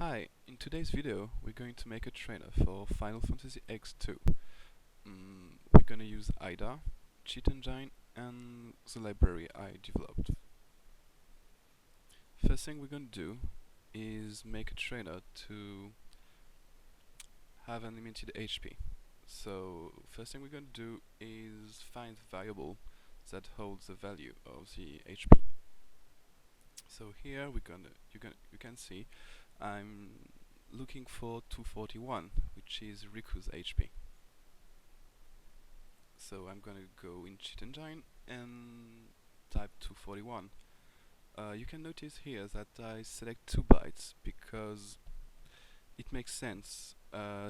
Hi, in today's video we're going to make a trainer for Final Fantasy X-2. We're gonna use IDA, cheat engine and the library I developed. First thing we're gonna do is make a trainer to have unlimited HP. So first thing we're gonna do is find the variable that holds the value of the HP. So here you can see I'm looking for 241, which is Riku's HP. So I'm gonna go in cheat engine and type 241. You can notice here that I select 2 bytes because it makes sense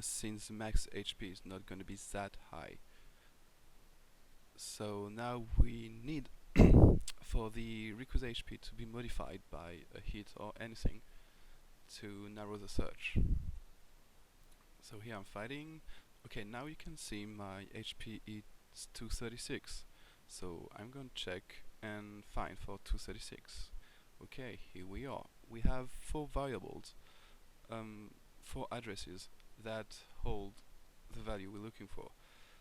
since the max HP is not gonna be that high. So now we need for the Riku's HP to be modified by a hit or anything to narrow the search. So here I'm fighting. Okay, now you can see my HP is 236. So I'm going to check and find for 236. Okay, here we are. We have 4 variables, 4 addresses that hold the value we're looking for.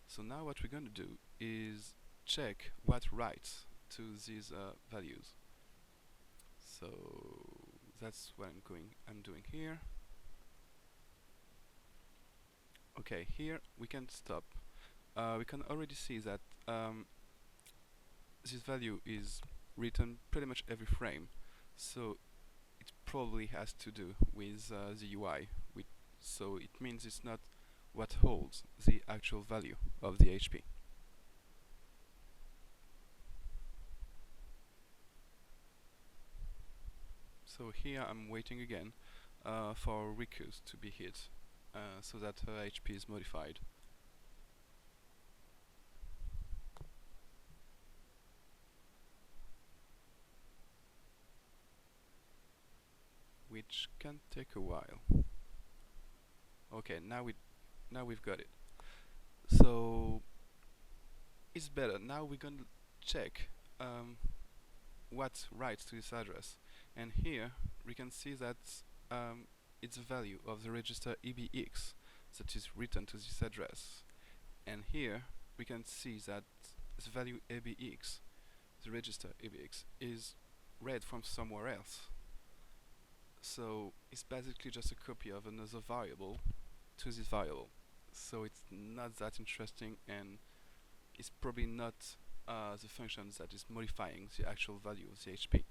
So now what we're going to do is check what writes to these values. So that's what I'm doing here. Okay, here we can stop. We can already see that this value is written pretty much every frame, so it probably has to do with the UI. So it means it's not what holds the actual value of the HP. So here I'm waiting again for Riku's to be hit so that her HP is modified. Which can take a while. Okay, now we've got it. So it's better. Now we're gonna check what writes to this address, and here we can see that it's the value of the register EBX that is written to this address, and here we can see that the value EBX, the register EBX, is read from somewhere else. So it's basically just a copy of another variable to this variable. So it's not that interesting, and it's probably not the function that is modifying the actual value of the HP.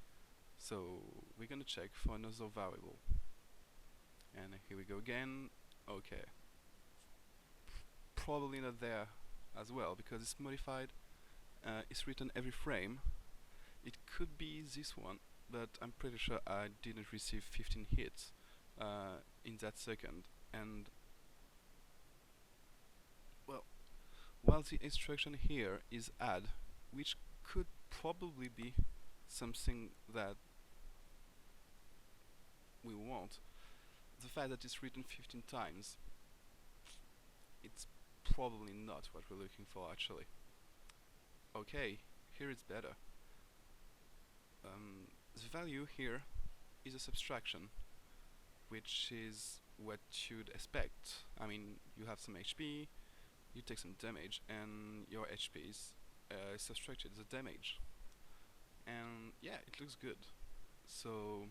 So we're gonna check for another variable. And here we go again. Okay. Probably not there as well because it's modified. It's written every frame. It could be this one, but I'm pretty sure I didn't receive 15 hits in that second. And well, while the instruction here is add, which could probably be something that we want, the fact that it's written 15 times, it's probably not what we're looking for actually. Okay, here it's better. The value here is a subtraction, which is what you'd expect. I mean, you have some HP, you take some damage, and your HP is subtracted the damage. And yeah, it looks good. So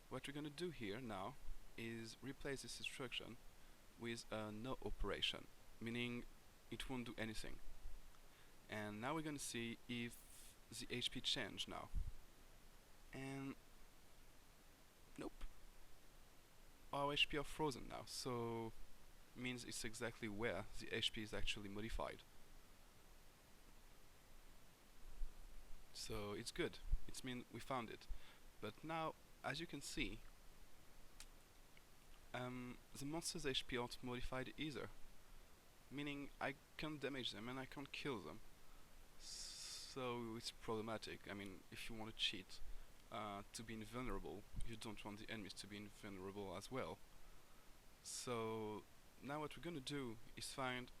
what we're gonna do here now is replace this instruction with a no operation, meaning it won't do anything. And now we're gonna see if the HP changed now. And nope, our HP are frozen now, so means it's exactly where the HP is actually modified. So it's good, it means we found it. But now, as you can see, the monster's HP aren't modified either, meaning I can't damage them and I can't kill them. So it's problematic. I mean, if you want to cheat to be invulnerable, you don't want the enemies to be invulnerable as well. So now what we're gonna do is find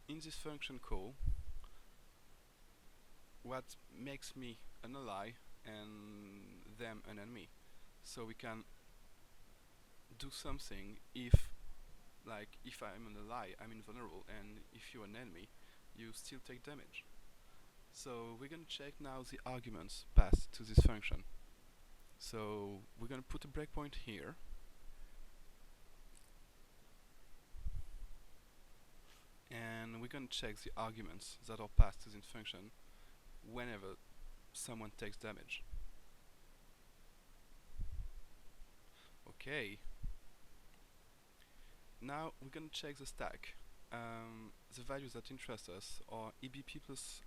in this function call what makes me an ally and them an enemy. So we can do something if, like, if I'm an ally, I'm invulnerable, and if you're an enemy, you still take damage. So we're gonna check now the arguments passed to this function. So we're gonna put a breakpoint here, and we're gonna check the arguments that are passed to this function whenever someone takes damage. Okay. Now we're gonna check the stack. The values that interest us are EBP plus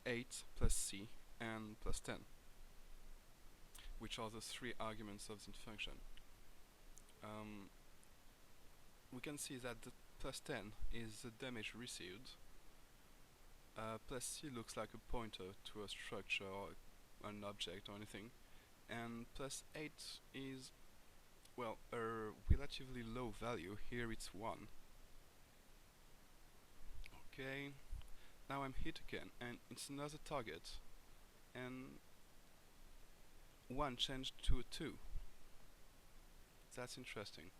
8 plus C and plus 10, which are the three arguments of the function. We can see that the plus 10 is the damage received. Plus C looks like a pointer to a structure or an object or anything. And plus 8 is, well, a relatively low value. Here it's 1. Okay, now I'm hit again, and it's another target. And 1 changed to a 2. That's interesting.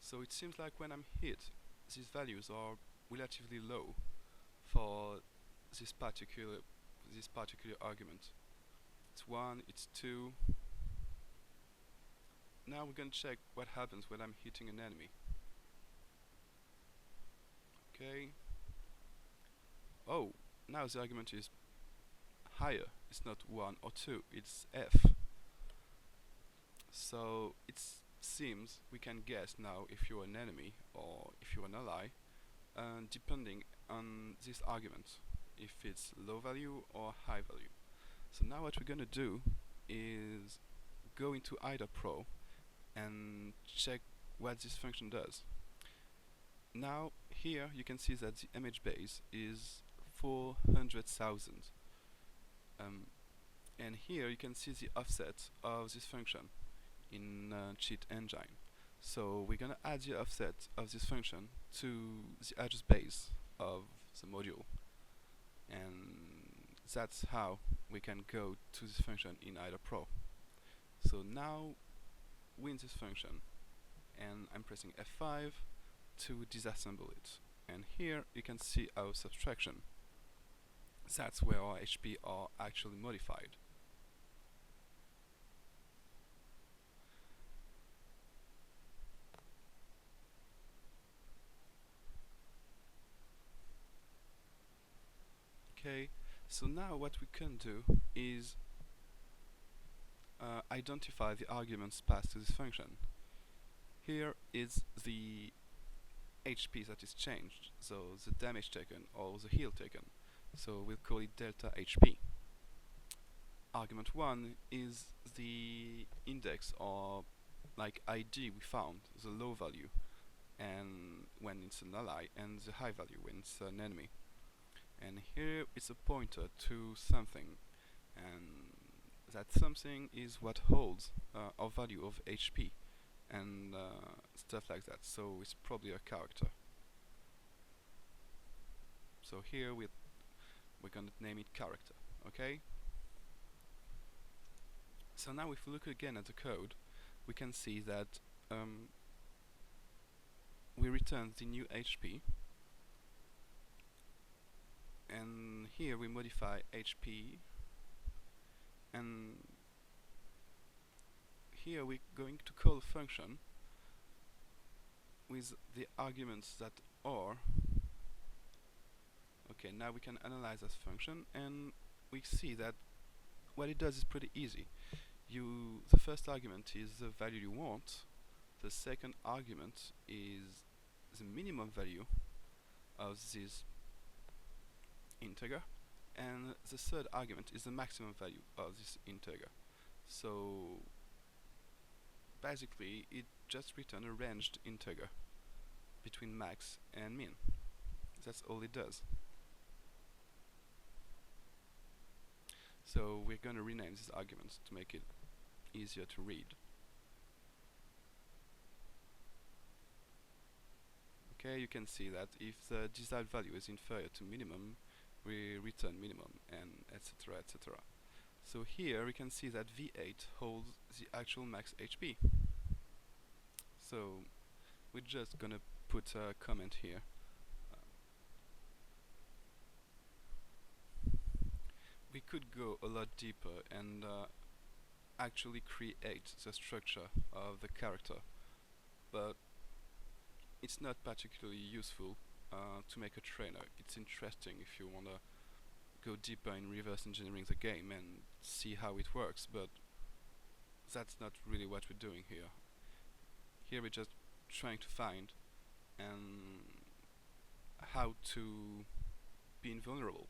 So it seems like when I'm hit, these values are relatively low for this particular argument. It's 1, it's 2. Now we're gonna check what happens when I'm hitting an enemy. Okay. Oh, now the argument is higher. It's not 1 or 2, it's F. So it seems we can guess now if you're an enemy or if you're an ally, depending on this argument, if it's low value or high value. So now what we're gonna do is go into IDA Pro and check what this function does. Now here you can see that the image base is 400,000, and here you can see the offset of this function in cheat engine. So we're gonna add the offset of this function to the address base of the module, and that's how we can go to this function in IDA Pro. So now we're in this function, and I'm pressing F5 to disassemble it. And here you can see our subtraction. That's where our HP are actually modified. Okay, so now what we can do is identify the arguments passed to this function. Here is the HP that is changed, so the damage taken or the heal taken. So we'll call it delta HP. Argument 1 is the index or like ID we found, the low value, and when it's an ally, and the high value when it's an enemy. And here it's a pointer to something, and that something is what holds our value of HP and stuff like that. So it's probably a character. So here we're gonna name it character. Okay. So now if we look again at the code, we can see that we return the new HP, and here we modify HP, and here we're going to call a function with the arguments that are. Okay, now we can analyze this function, and we see that what it does is pretty easy. The first argument is the value you want, the second argument is the minimum value of this integer, and the third argument is the maximum value of this integer. So basically it just returns a ranged integer between max and min. That's all it does. So we're going to rename these arguments to make it easier to read. Okay, you can see that if the desired value is inferior to minimum, we return minimum, and etc, etc. So here we can see that V8 holds the actual max HP. So we're just gonna put a comment here. We could go a lot deeper and actually create the structure of the character, but it's not particularly useful to make a trainer. It's interesting if you wanna go deeper in reverse engineering the game and see how it works, but that's not really what we're doing here. Here we're just trying to find how to be invulnerable.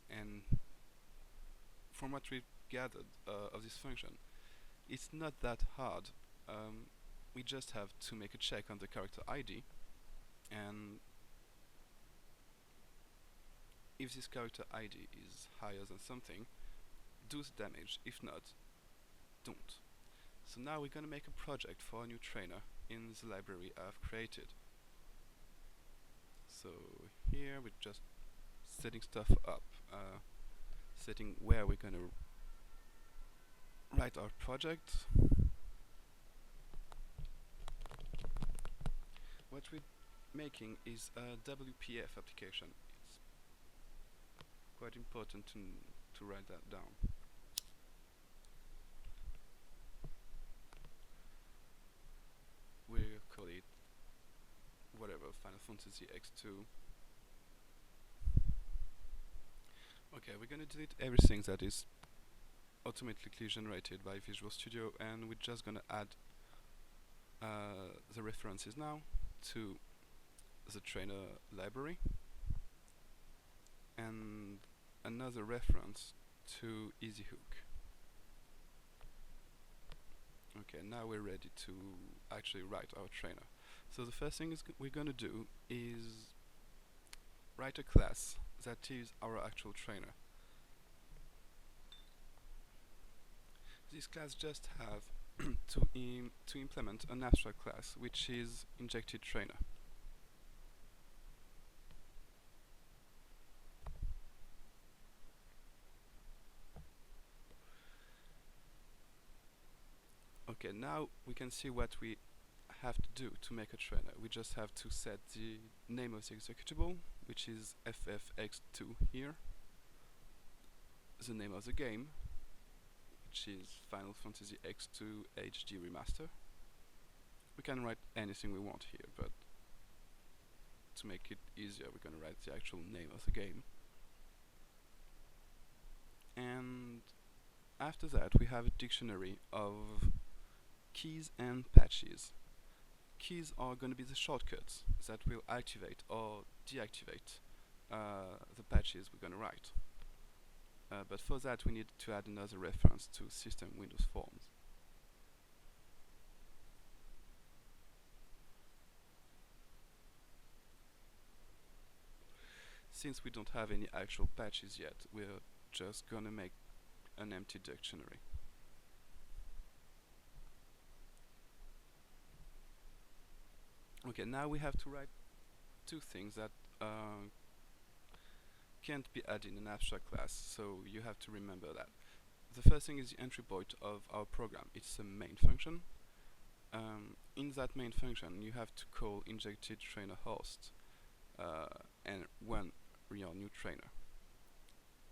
And from what we've gathered of this function, it's not that hard. We just have to make a check on the character ID, and if this character ID is higher than something, do the damage. If not, don't. So now we're gonna make a project for a new trainer in the library I've created. So here we're just setting stuff up, setting where we're gonna write our project. What we're making is a WPF application. It's quite important to write that down. We'll call it whatever, Final Fantasy X-2. Okay, we're gonna delete everything that is automatically generated by Visual Studio, and we're just gonna add the references now to the trainer library and another reference to EasyHook. Okay, now we're ready to actually write our trainer. So the first thing we're gonna do is write a class that is our actual trainer. This class just have to implement an abstract class, which is injected trainer. Okay, now we can see what we have to do to make a trainer. We just have to set the name of the executable, which is FFX2 here, the name of the game, which is Final Fantasy X-2 HD Remaster. We can write anything we want here, but to make it easier, we're going to write the actual name of the game. And after that, we have a dictionary of keys and patches. Keys are going to be the shortcuts that will activate or deactivate the patches we're going to write. But for that, we need to add another reference to System Windows Forms. Since we don't have any actual patches yet, we're just gonna make an empty dictionary. Okay, now we have to write two things that can't be added in an abstract class, so you have to remember that. The first thing is the entry point of our program. It's a main function. In that main function, you have to call injected trainer host and run your new trainer.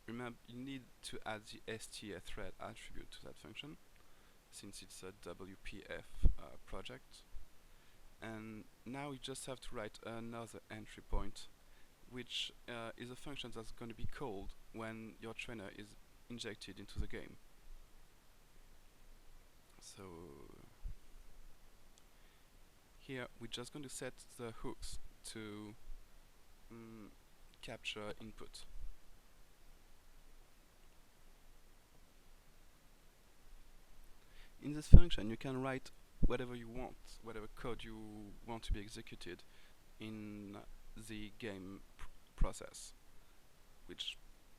Remember, you need to add the STA thread attribute to that function, since it's a WPF project. And now you just have to write another entry point, which is a function that's going to be called when your trainer is injected into the game. So here we're just going to set the hooks to capture input. In this function, you can write whatever you want, whatever code you want to be executed in the game process, which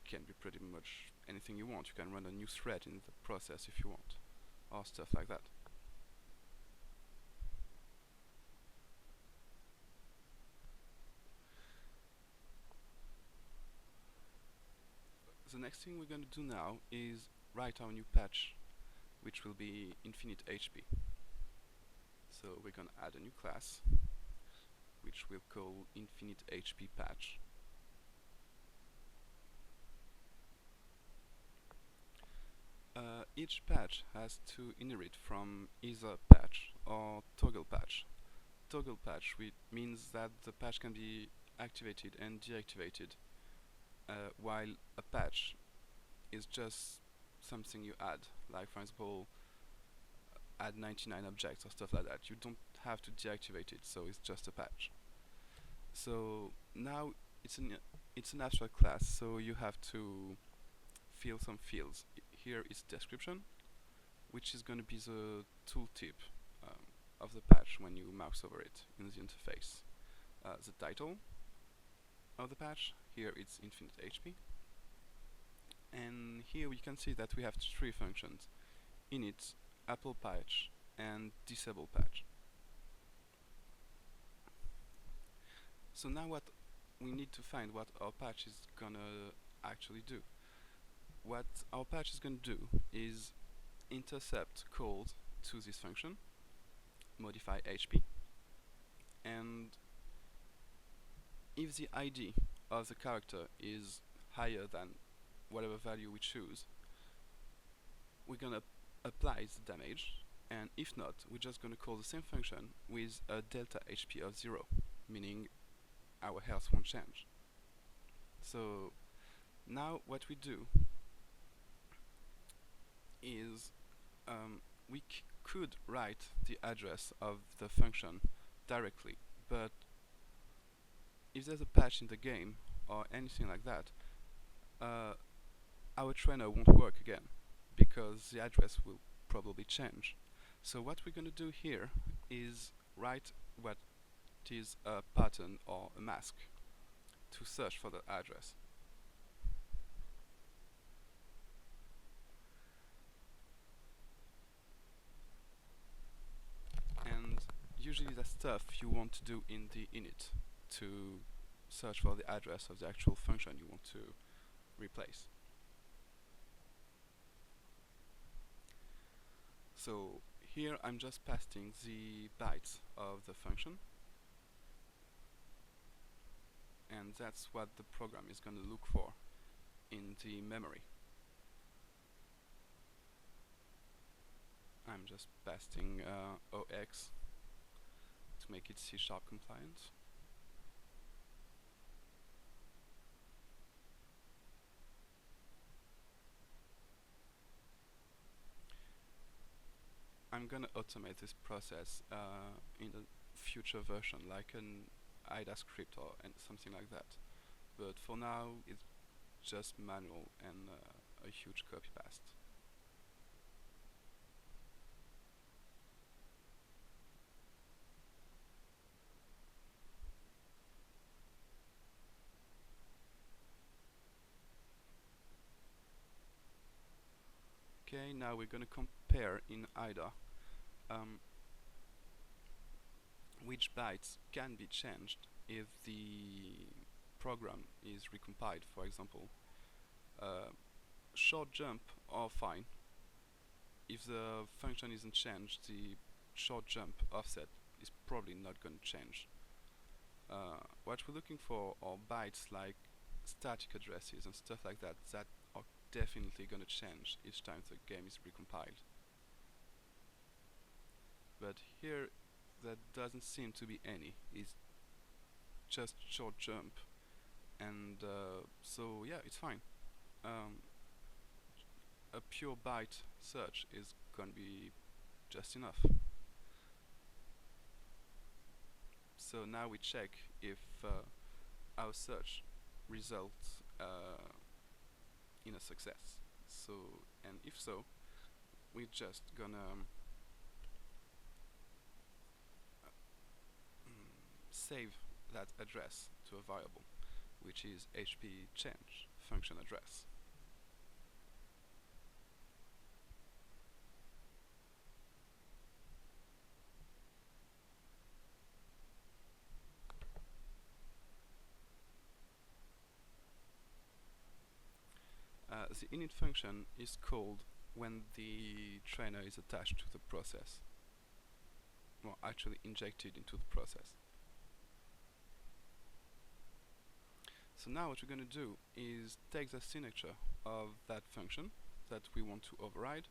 can be pretty much anything you want. You can run a new thread in the process if you want, or stuff like that. the next thing we're going to do now is write our new patch, which will be infinite HP. So we're going to add a new class, which we'll call infinite HP patch. Each patch has to inherit from either patch or toggle patch. Toggle patch means that the patch can be activated and deactivated, while a patch is just something you add, like for example add 99 objects or stuff like that. You don't have to deactivate it, so it's just a patch. So now it's an abstract class, so you have to fill some fields. Here is description, which is going to be the tooltip of the patch when you mouse over it in the interface. The title of the patch, here it's infinite HP. And here we can see that we have three functions: init, Apple patch, and disable patch. So now what we need to find what our patch is gonna actually do. What our patch is gonna do is intercept calls to this function, modify HP, and if the ID of the character is higher than whatever value we choose, we're gonna apply the damage, and if not, we're just gonna call the same function with a delta HP of 0, meaning our health won't change. So now what we do is we could write the address of the function directly, but if there's a patch in the game or anything like that, our trainer won't work again because the address will probably change. So what we're going to do here is write what is a pattern or a mask to search for the address. And usually that's stuff you want to do in the init to search for the address of the actual function you want to replace. So here I'm just passing the bytes of the function, and that's what the program is going to look for in the memory. I'm just passing OX to make it C# compliant. I'm gonna automate this process in a future version, like an IDA script or something like that. But for now, it's just manual and a huge copy paste. Okay, now we're gonna compare in IDA which bytes can be changed if the program is recompiled. For example, short jump are fine. If the function isn't changed, the short jump offset is probably not going to change. What we're looking for are bytes like static addresses and stuff like that that are definitely going to change each time the game is recompiled. But here that doesn't seem to be any. It's just short jump, and so yeah, it's fine. A pure byte search is going to be just enough. So now we check if our search results in a success. So, and if so, we're just gonna save that address to a variable, which is HP change function address. the init function is called when the trainer is attached to the process, or actually injected into the process. So now what we're going to do is take the signature of that function that we want to override,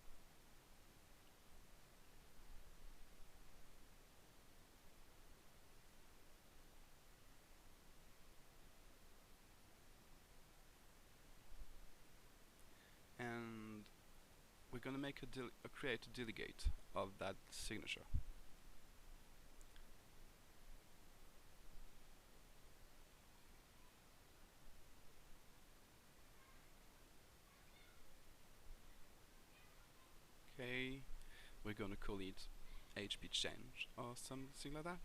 and we're going to make create a delegate of that signature. Okay, we're going to call it HP change or something like that.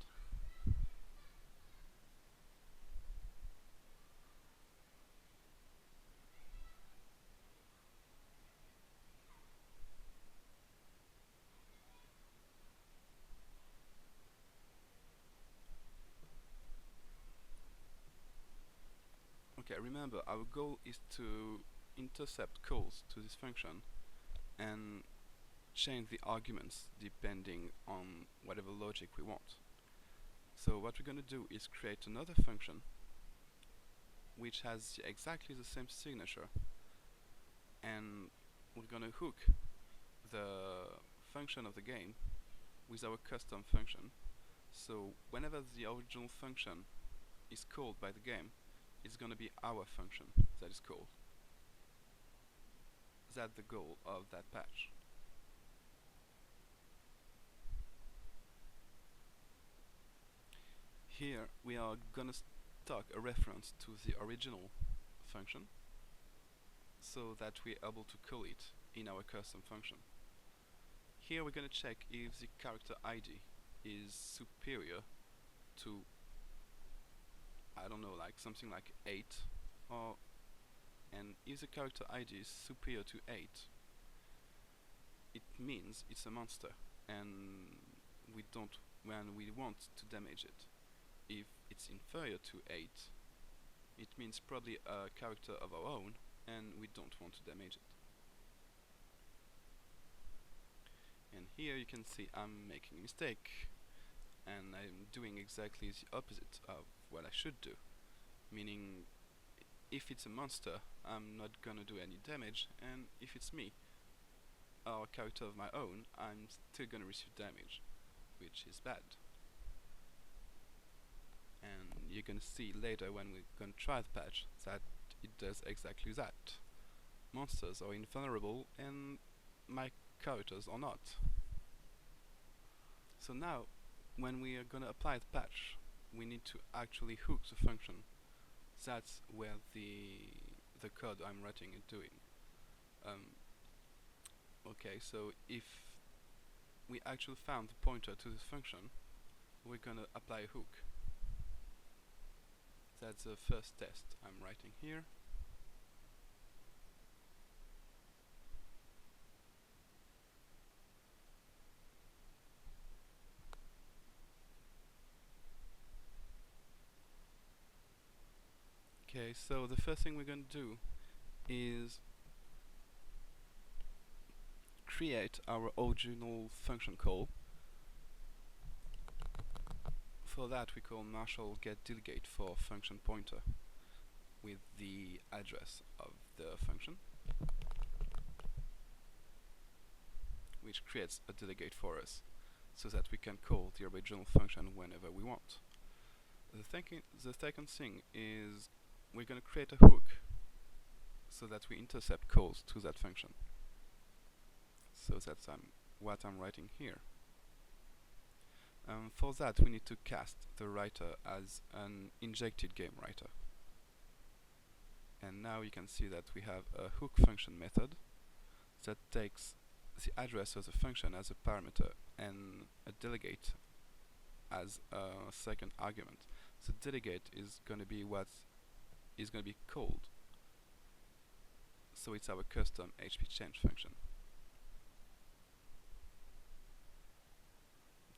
Okay, remember our goal is to intercept calls to this function and change the arguments depending on whatever logic we want. So what we're going to do is create another function which has exactly the same signature, and we're going to hook the function of the game with our custom function. So whenever the original function is called by the game, it's going to be our function that is called. That's the goal of that patch. Here we are gonna stock a reference to the original function so that we're able to call it in our custom function. Here we're gonna check if the character ID is superior to, I don't know, like something like 8, and if the character ID is superior to 8, it means it's a monster and we want to damage it. If it's inferior to 8, it means probably a character of our own and we don't want to damage it. And here you can see I'm making a mistake and I'm doing exactly the opposite of what I should do, meaning if it's a monster I'm not gonna do any damage, and if it's me or a character of my own I'm still gonna receive damage, which is bad. And you're gonna see later when we're gonna try the patch that it does exactly that. Monsters are invulnerable and my characters are not. So now when we are gonna apply the patch we need to actually hook the function. That's where the code I'm writing is doing. Okay, so if we actually found the pointer to this function, we're gonna apply a hook. That's the first test I'm writing here. Okay, so the first thing we're going to do is create our original function call. For that we call Marshall get delegate for function pointer with the address of the function, which creates a delegate for us so that we can call the original function whenever we want. The second thing is we're going to create a hook so that we intercept calls to that function. So that's what I'm writing here. For that we need to cast the writer as an injected game writer. And now you can see that we have a hook function method that takes the address of the function as a parameter and a delegate as a second argument. The delegate is going to be what is going to be called. So it's our custom HP change function.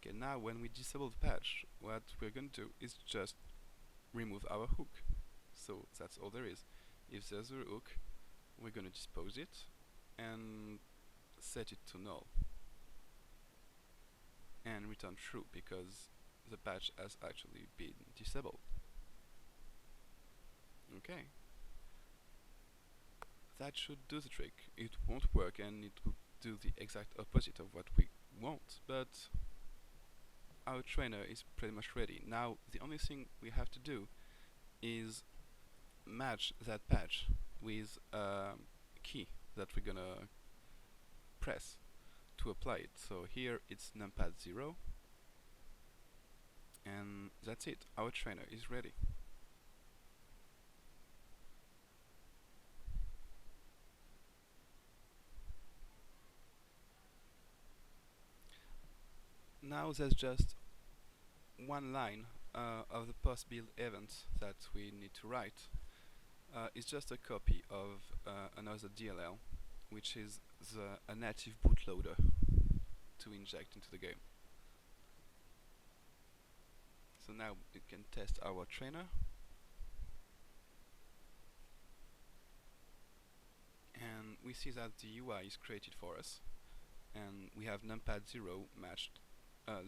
Okay, now when we disable the patch, what we're going to do is just remove our hook. So that's all there is. If there's a hook, we're gonna dispose it and set it to null and return true because the patch has actually been disabled. Okay, that should do the trick. It won't work and it will do the exact opposite of what we want, but our trainer is pretty much ready. Now the only thing we have to do is match that patch with a key that we're gonna press to apply it. So here it's numpad 0, and that's it. Our trainer is ready. Now there's just one line of the post-build event that we need to write. It's just a copy of another DLL, which is a native bootloader to inject into the game. So now we can test our trainer, and we see that the UI is created for us, and we have numpad 0 matched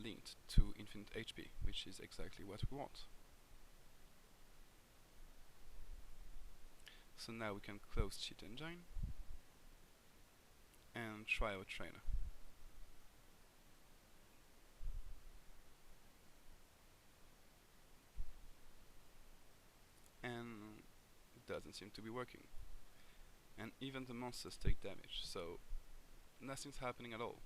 linked to infinite HP, which is exactly what we want. So now we can close cheat engine and try our trainer. And it doesn't seem to be working. And even the monsters take damage, so nothing's happening at all.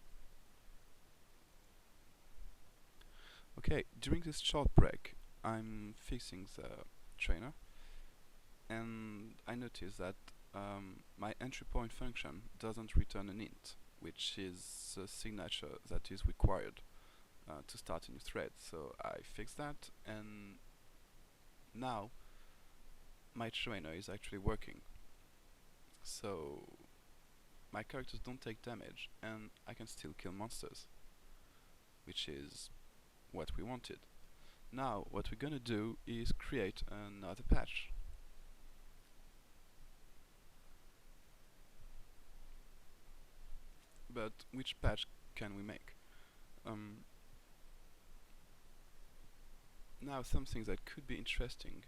Okay, during this short break, I'm fixing the trainer, and I noticed that my entry point function doesn't return an int, which is the signature that is required to start a new thread. So I fixed that, and now my trainer is actually working. So my characters don't take damage, and I can still kill monsters, which is what we wanted. Now what we're gonna do is create another patch. But which patch can we make? Now something that could be interesting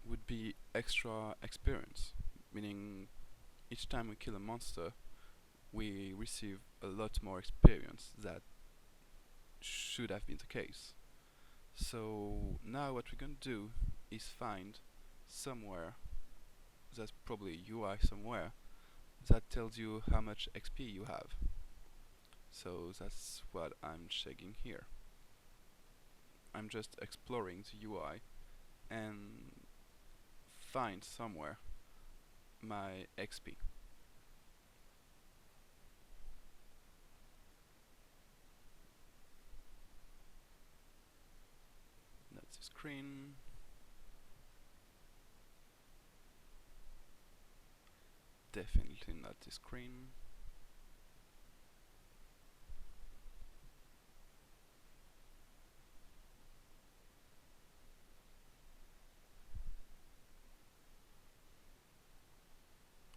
would be extra experience, meaning each time we kill a monster we receive a lot more experience that should have been the case. So now what we're gonna do is find somewhere, that's probably UI somewhere, that tells you how much XP you have. So that's what I'm checking here. I'm just exploring the UI and find somewhere my XP. That's the screen. Definitely not the screen.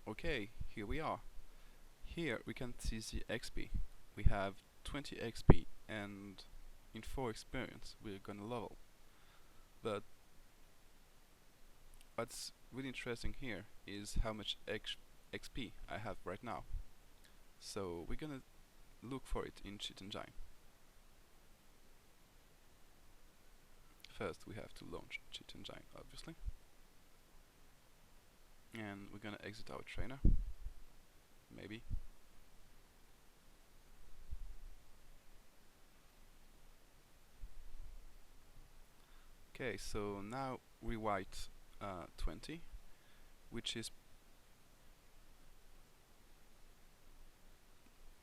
Okay, here we are. Here we can see the XP. We have 20 XP and in 4 experience we're gonna level. But what's really interesting here is how much XP I have right now. So we're gonna look for it in cheat engine. First we have to launch cheat engine, obviously. And we're gonna exit our trainer. Maybe. Okay, so now we write 20, which is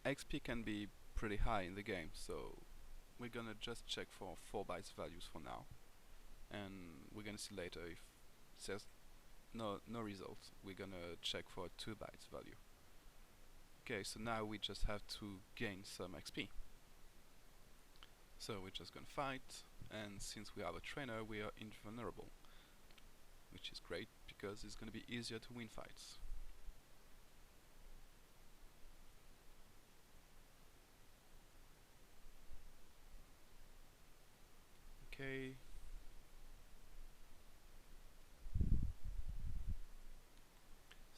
XP can be pretty high in the game, so we're gonna just check for 4 bytes values for now, and we're gonna see later if there's no result. We're gonna check for a 2 bytes value. Okay, so now we just have to gain some XP. So we're just gonna fight, and since we have a trainer, we are invulnerable, which is great because it's gonna be easier to win fights.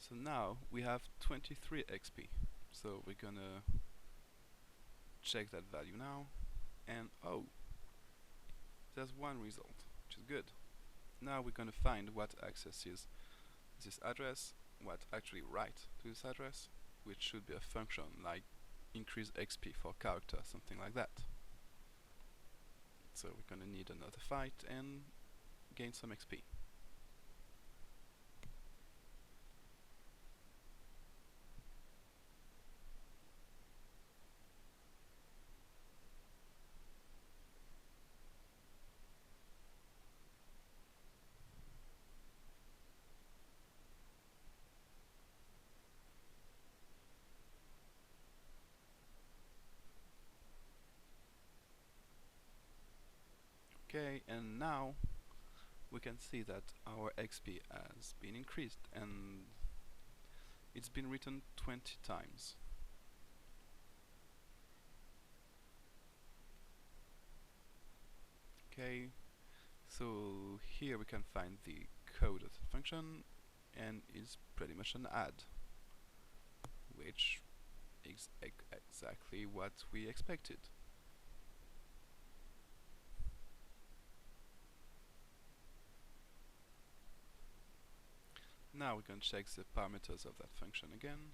So now we have 23 XP. So we're gonna check that value now, and oh, there's one result, which is good. Now we're gonna find what accesses this address, what actually write to this address, which should be a function like increase XP for character, something like that. So we're gonna need another fight and gain some XP. Okay, and now we can see that our XP has been increased and it's been written 20 times. Okay, so here we can find the code of the function, and it's pretty much an add, which is exactly what we expected. Now we can check the parameters of that function again.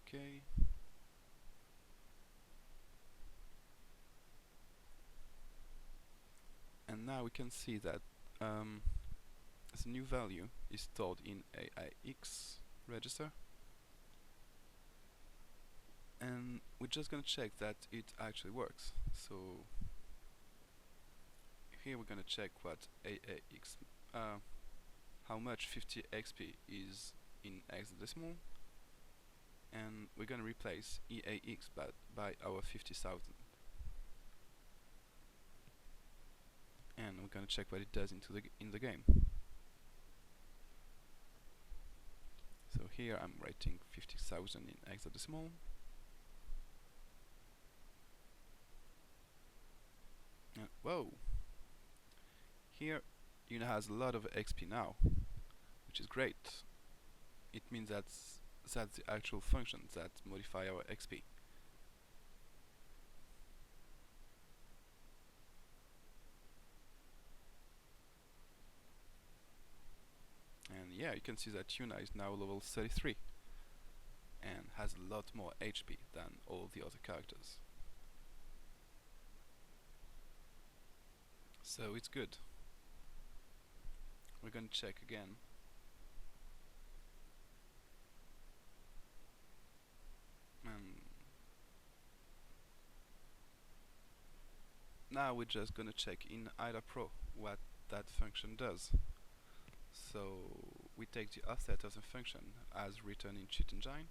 Okay. And now we can see that the new value is stored in AIX register, and we're just gonna check that it actually works. So here we're gonna check what AIX, how much 50 XP is in hexadecimal, and we're gonna replace EAX by our 50,000. And we're gonna check what it does in the game. So here I'm writing 50,000 in hexadecimal. And whoa! Here it has a lot of XP now, which is great. It means that's the actual functions that modify our XP. And yeah, you can see that Yuna is now level 33 and has a lot more HP than all the other characters. So it's good. We're gonna check again. And now we're just gonna check in IDA Pro what that function does. So we take the offset of the function as written in Cheat Engine,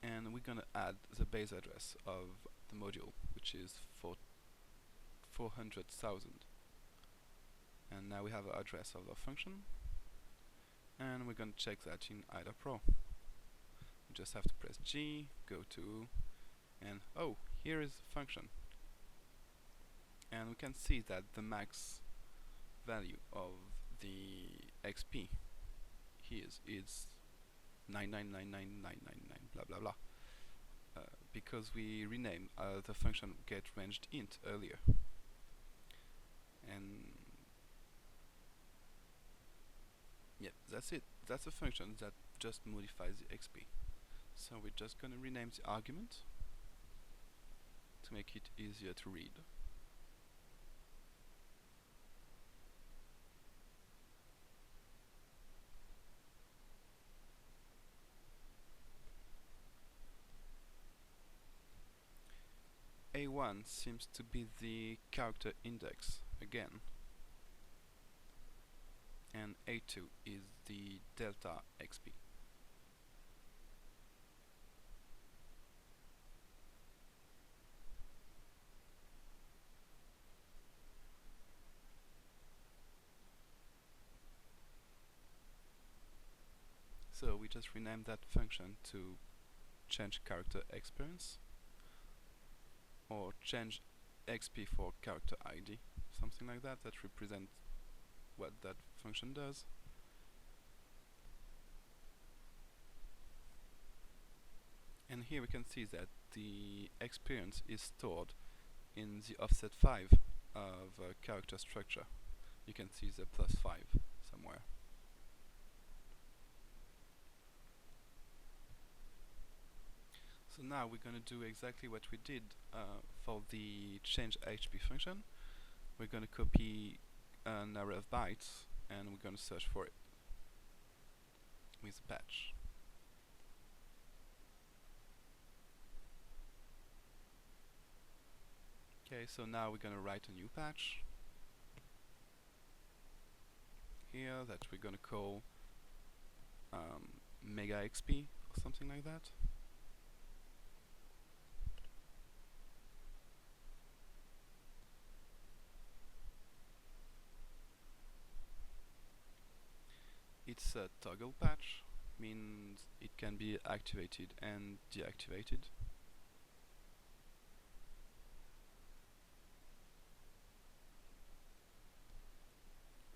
and we're gonna add the base address of the module, which is 400,000. And now we have the address of the function, and we're gonna check that in IDA Pro. We just have to press G, go to, and oh, here is the function. And we can see that the max value of the XP is 9999999 blah blah blah, because we renamed the function getRangedInt earlier. And yeah, that's it. That's a function that just modifies the XP. So we're just gonna rename the argument to make it easier to read. A1 seems to be the character index again, and A2 is the delta XP. So we just renamed that function to change character experience, or change XP for character ID, something like that, that represents what that function does. And here we can see that the experience is stored in the offset 5 of character structure. You can see the +5 somewhere. So now we're going to do exactly what we did for the change HP function. We're going to copy an array of bytes and we're going to search for it with a patch. Okay, so now we're going to write a new patch here that we're going to call Mega XP or something like that. It's a toggle patch, means it can be activated and deactivated.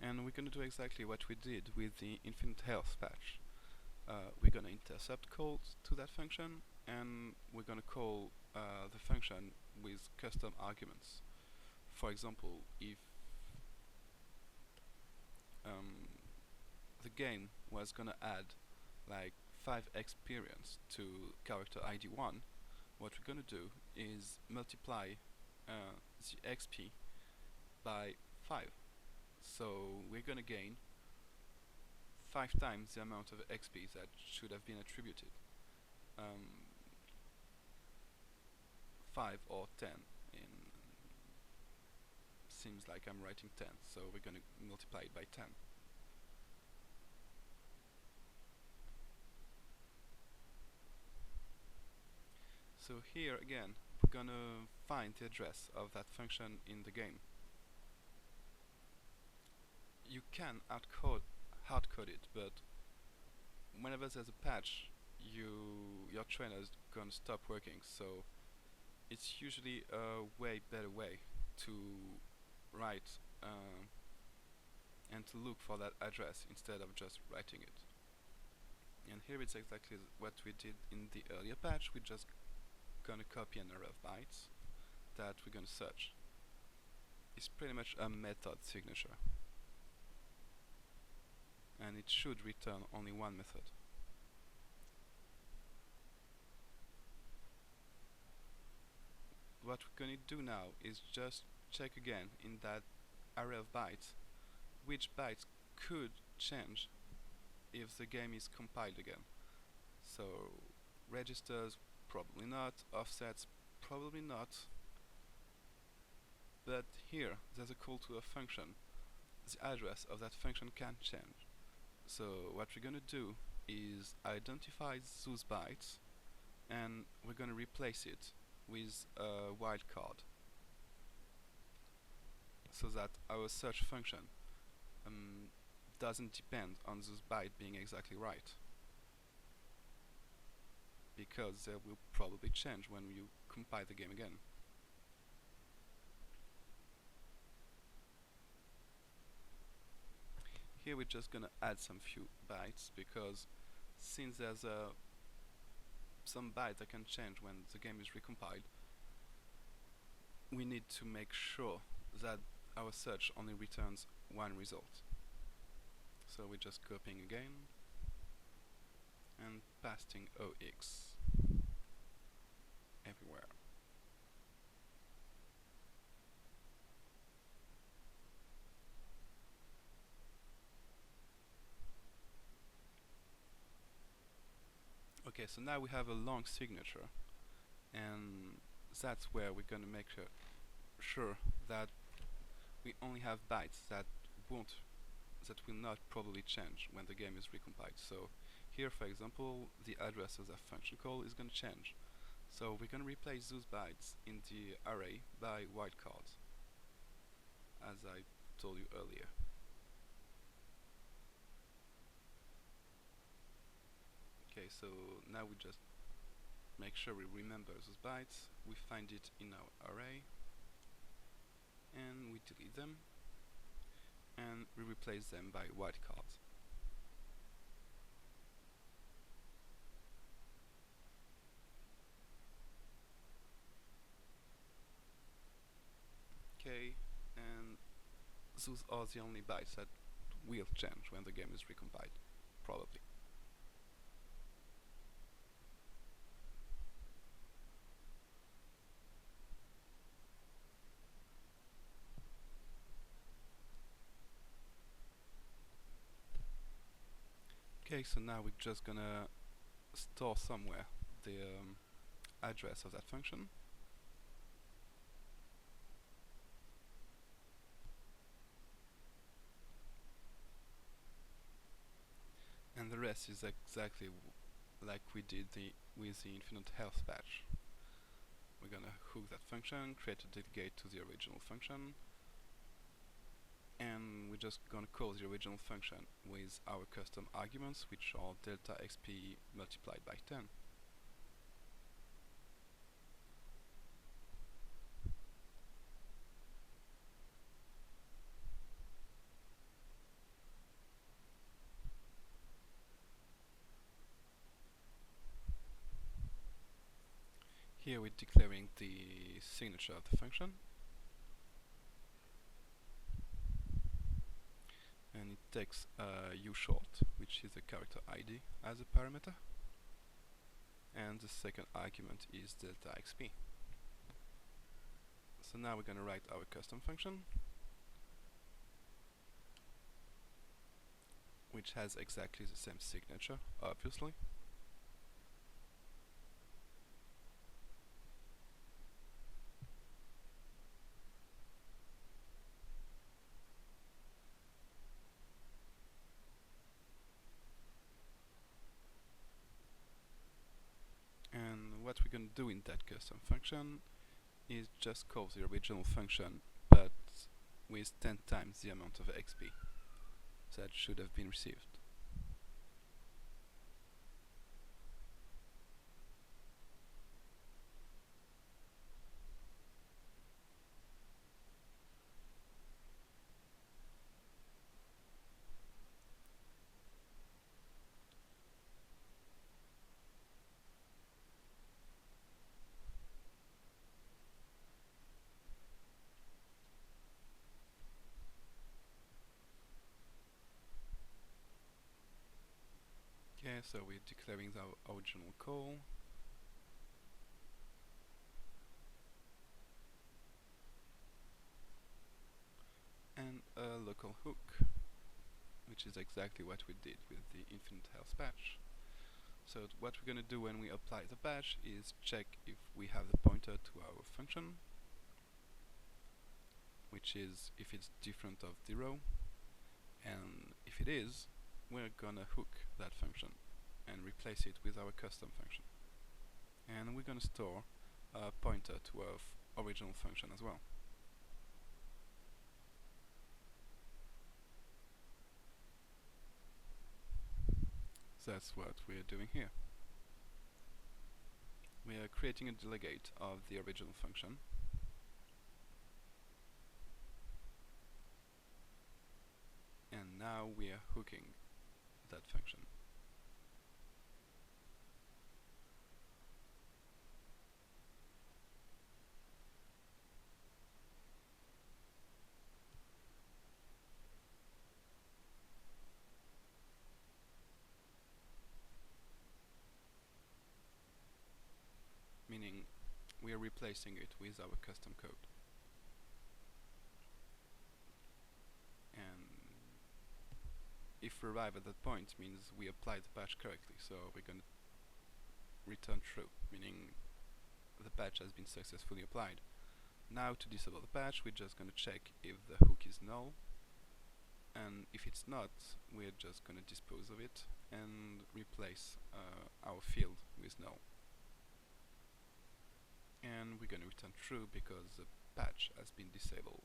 And we're going to do exactly what we did with the infinite health patch. We're going to intercept calls to that function, and we're going to call the function with custom arguments. For example, if the game was going to add like 5 experience to character ID 1, what we're going to do is multiply the XP by 5. So we're going to gain 5 times the amount of XP that should have been attributed. 5 or 10 seems like I'm writing 10, so we're going to multiply it by 10. So here again, we're going to find the address of that function in the game. You can hardcode it, but whenever there's a patch, your trainer is going to stop working, so it's usually a way better way to write and to look for that address instead of just writing it. And here it's exactly what we did in the earlier patch. We're just going to copy an array of bytes that we're going to search. It's pretty much a method signature, and it should return only one method. What we're going to do now is just check again in that array of bytes which bytes could change if the game is compiled again. So registers, probably not. Offsets, probably not. But here there's a call to a function. The address of that function can change. So what we're going to do is identify those bytes, and we're going to replace it with a wildcard, so that our search function doesn't depend on those bytes being exactly right, because they will probably change when you compile the game again. Here we're just gonna add some few bytes, because since there's some bytes that can change when the game is recompiled, we need to make sure that our search only returns one result. So we're just copying again and pasting OX everywhere. Okay, so now we have a long signature, and that's where we're going to make sure that we only have bytes that will not probably change when the game is recompiled. So here, for example, the address of that function call is going to change. So we're going to replace those bytes in the array by wildcards, as I told you earlier. Okay, so now we just make sure we remember those bytes, we find it in our array, and we delete them, and we replace them by wildcards. Okay, and those are the only bytes that will change when the game is recompiled, probably. Okay, so now we're just gonna store somewhere the address of that function. And the rest is exactly like we did with the infinite health patch. We're gonna hook that function, create a delegate to the original function, and we're just gonna call the original function with our custom arguments, which are delta xp multiplied by 10. Here we're declaring the signature of the function, and it takes ushort, which is a character ID, as a parameter, and the second argument is delta xp. So now we're going to write our custom function, which has exactly the same signature, obviously. And what we're going to do in that custom function is just call the original function, but with 10 times the amount of XP that should have been received. Okay, so we're declaring our original call, and a local hook, which is exactly what we did with the infinite health patch. So what we're going to do when we apply the patch is check if we have the pointer to our function, which is if it's different of 0, and if it is, we're gonna hook that function and replace it with our custom function. And we're gonna store a pointer to our original function as well. That's what we're doing here. We are creating a delegate of the original function, and now we are hooking that function. Meaning we are replacing it with our custom code. And if we arrive at that point, means we applied the patch correctly, so we're going to return true, meaning the patch has been successfully applied. Now to disable the patch, we're just going to check if the hook is null, and if it's not, we're just going to dispose of it and replace our field with null. And we're going to return true because the patch has been disabled.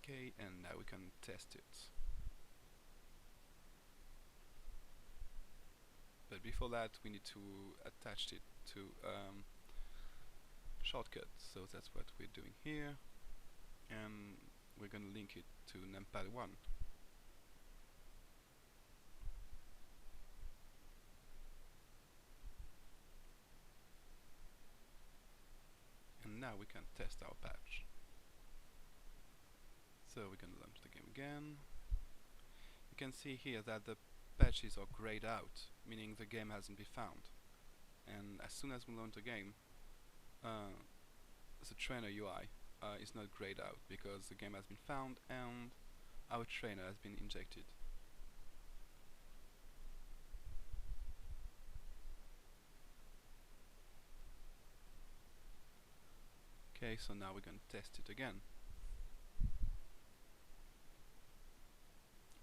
Okay, and now we can test it. But before that, we need to attach it to shortcut. So that's what we're doing here, and we're going to link it to numpad 1. And now we can test our patch. So we're going to launch the game again. You can see here that the patches are grayed out, meaning the game hasn't been found. And as soon as we launch the game, the trainer UI is not grayed out because the game has been found and our trainer has been injected. Okay, so now we're going to test it again.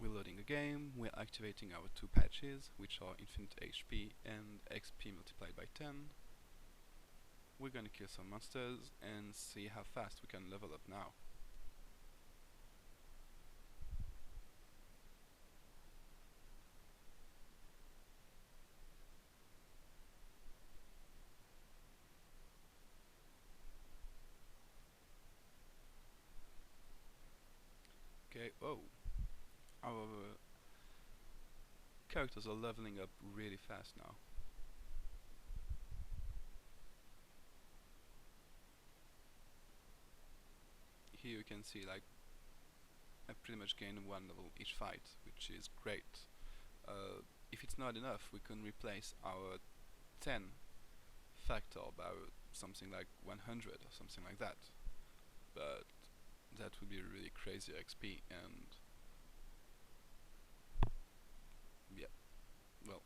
We're loading the game, we're activating our two patches, which are infinite HP and XP multiplied by 10. We're going to kill some monsters and see how fast we can level up now. Okay, oh, our characters are leveling up really fast now. Here you can see like I pretty much gain 1 level each fight, which is great. If it's not enough, we can replace our 10 factor by something like 100 or something like that. But that would be really crazy XP, and yeah, well,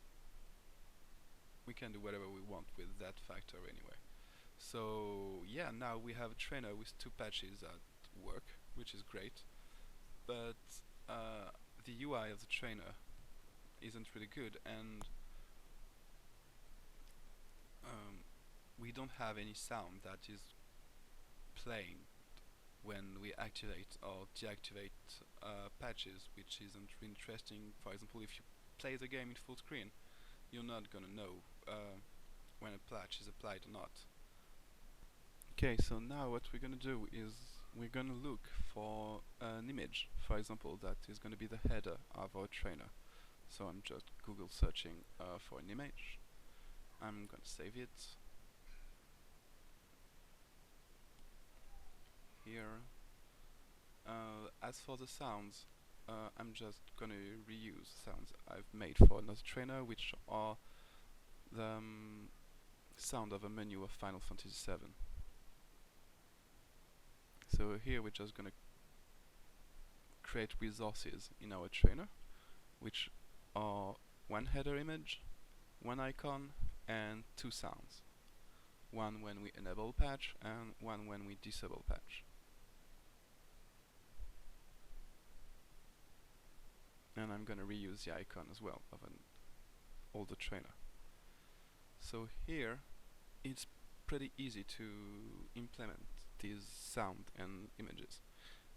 we can do whatever we want with that factor anyway. So yeah, now we have a trainer with 2 patches at work, which is great, but the UI of the trainer isn't really good, and we don't have any sound that is playing when we activate or deactivate patches, which isn't really interesting. For example, if you play the game in full screen, you're not gonna know when a patch is applied or not. Okay, so now what we're gonna do is we're gonna look for an image, for example, that is gonna be the header of our trainer. So I'm just Google searching for an image. I'm gonna save it here. As for the sounds, I'm just gonna reuse sounds I've made for another trainer, which are the sound of a menu of Final Fantasy VII. So here we're just gonna create resources in our trainer, which are 1 header image, 1 icon, and 2 sounds. 1 when we enable patch and 1 when we disable patch. And I'm gonna reuse the icon as well of an older trainer. So here it's pretty easy to implement these sound and images.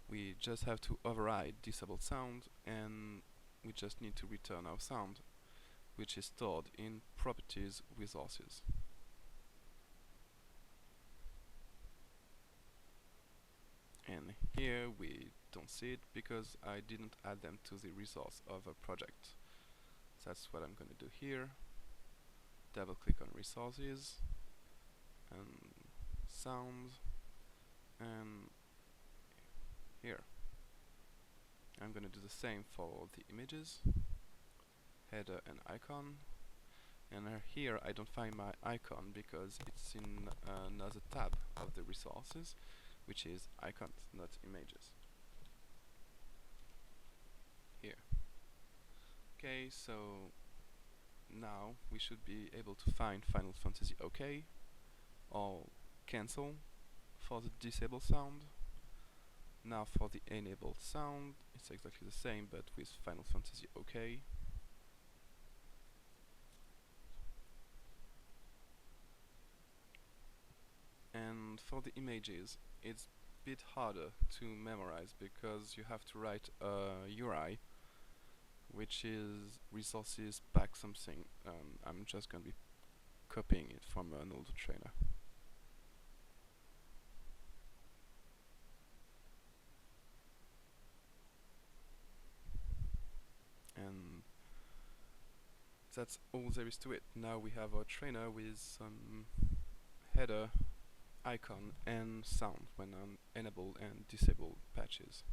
We just have to override disabled sound, and we just need to return our sound, which is stored in properties resources. And here we don't see it because I didn't add them to the resource of a project. So that's what I'm going to do here. Double click on resources and sound, and here I'm going to do the same for the images, header and icon. And here I don't find my icon because it's in another tab of the resources, which is icons, not images. Here. Okay, so now we should be able to find Final Fantasy OK or cancel for the disabled sound. Now for the enabled sound, it's exactly the same but with Final Fantasy OK. And for the images, it's a bit harder to memorize because you have to write a URI which is resources pack something. I'm just gonna be copying it from an older trainer. And that's all there is to it. Now we have our trainer with some header, icon and sound when on enable and disable patches.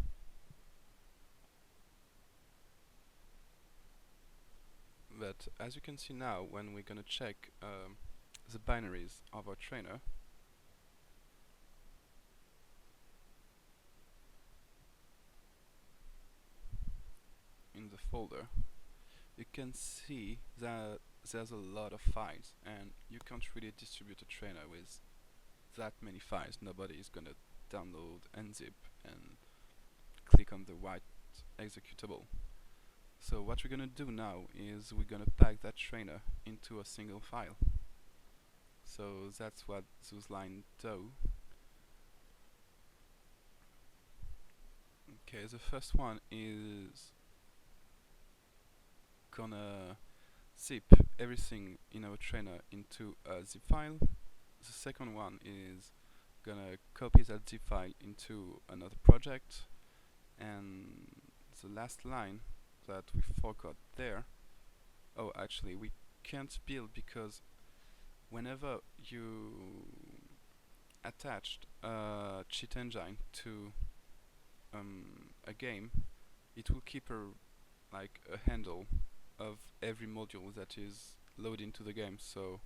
But as you can see now, when we're gonna check the binaries of our trainer, in the folder, you can see that there's a lot of files, and you can't really distribute a trainer with that many files. Nobody is gonna download unzip and click on the right executable. So what we're gonna do now is we're gonna pack that trainer into a single file. So that's what those lines do. Okay, the first one is gonna zip everything in our trainer into a zip file. The second one is gonna copy that zip file into another project, and the last line that we forgot there, oh actually we can't build because whenever you attached a cheat engine to a game, it will keep like a handle of every module that is loaded into the game, so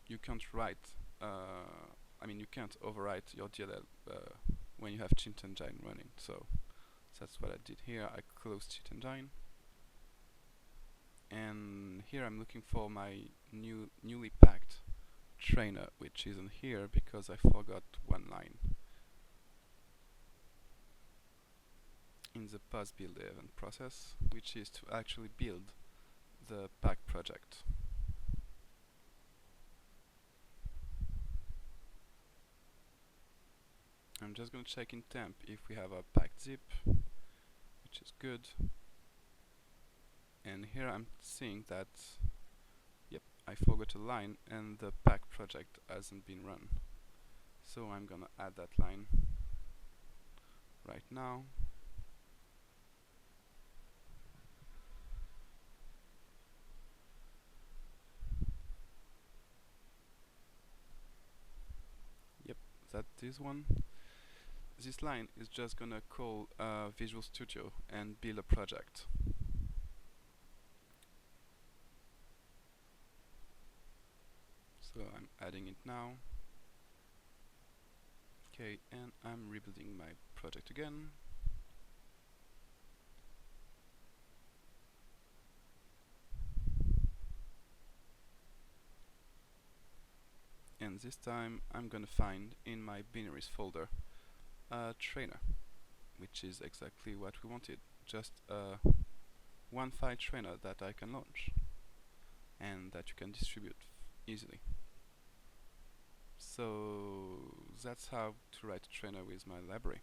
you can't write you can't overwrite your DLL when you have cheat engine running. So that's what I did here. I closed cheat engine, and here I'm looking for my newly packed trainer, which isn't here because I forgot one line in the post build event process, which is to actually build the pack project. I'm just going to check in temp if we have a packed zip, which is good. And here I'm seeing that, yep, I forgot a line and the pack project hasn't been run. So I'm gonna add that line right now. Yep, that this one. This line is just gonna call Visual Studio and build a project. So I'm adding it now. Okay, and I'm rebuilding my project again. And this time I'm gonna find in my binaries folder a trainer, which is exactly what we wanted. Just a one file trainer that I can launch and that you can distribute easily. So that's how to write a trainer with my library.